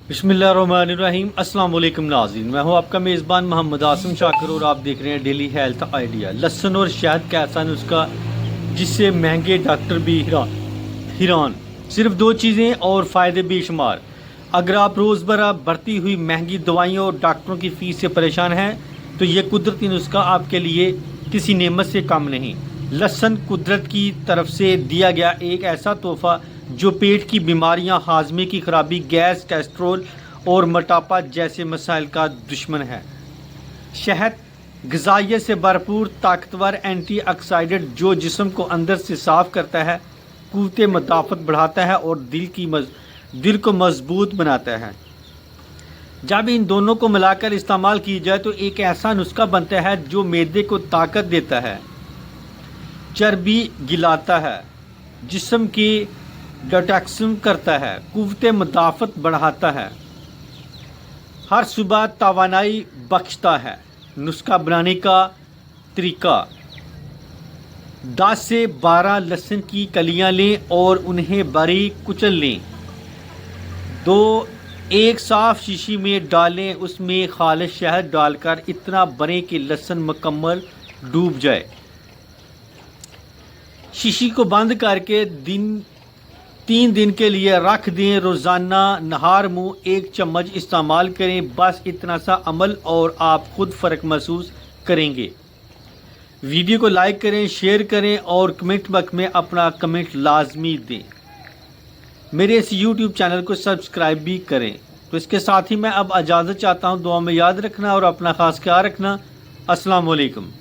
बिस्मिल्लाहिर्रहमानिर्रहीम। अस्सलाम वालेकुम नाज़रीन, मैं हूं आपका मेज़बान मोहम्मद आसिम शाकिर और आप देख रहे हैं डेली हेल्थ आइडिया। लहसुन और शहद का ऐसा नुस्खा जिससे महंगे डॉक्टर भी हैरान। सिर्फ दो चीज़ें और फ़ायदे बेशुमार। अगर आप रोज़मर्रा बढ़ती हुई महंगी दवाइयों और डॉक्टरों की फ़ीस से परेशान हैं तो ये कुदरती नुस्खा आपके लिए किसी नेमत से कम नहीं। लहसुन कुदरत की तरफ से दिया गया एक ऐसा तोहफ़ा जो पेट की बीमारियां, हाजमे की खराबी, गैस, कोलेस्ट्रॉल और मोटापा जैसे मसाइल का दुश्मन है। शहद ग़िज़ाइयत से भरपूर ताकतवर एंटीऑक्सीडेंट जो जिस्म को अंदर से साफ़ करता है, क़ुव्वत मुदाफ़त बढ़ाता है और दिल को मजबूत बनाता है। जब इन दोनों को मिलाकर इस्तेमाल की जाए तो एक ऐसा नुस्खा बनता है जो मैदे को ताकत देता है, चर्बी गिलाता है, जिस्म की डिटॉक्सिंग करता है, क़ुव्वत मुदाफ़त बढ़ाता है, हर सुबह तवानाई बख्शता है। नुस्खा बनाने का तरीका: 10 से 12 लहसुन की कलियां लें और उन्हें बारीक कुचल लें। एक साफ़ शीशी में डालें, उसमें खालिस शहद डालकर इतना भरें कि लहसुन मुकम्मल डूब जाए। शीशी को बंद करके 3 दिन के लिए रख दें। रोज़ाना नहार मुँह 1 चम्मच इस्तेमाल करें। बस इतना सा अमल और आप खुद फ़र्क महसूस करेंगे। वीडियो को लाइक करें, शेयर करें और कमेंट बॉक्स में अपना कमेंट लाजमी दें। मेरे इस YouTube चैनल को सब्सक्राइब भी करें। तो इसके साथ ही मैं अब इजाज़त चाहता हूँ। दुआ में याद रखना और अपना ख़ास ख्याल रखना। अस्सलाम वालेकुम।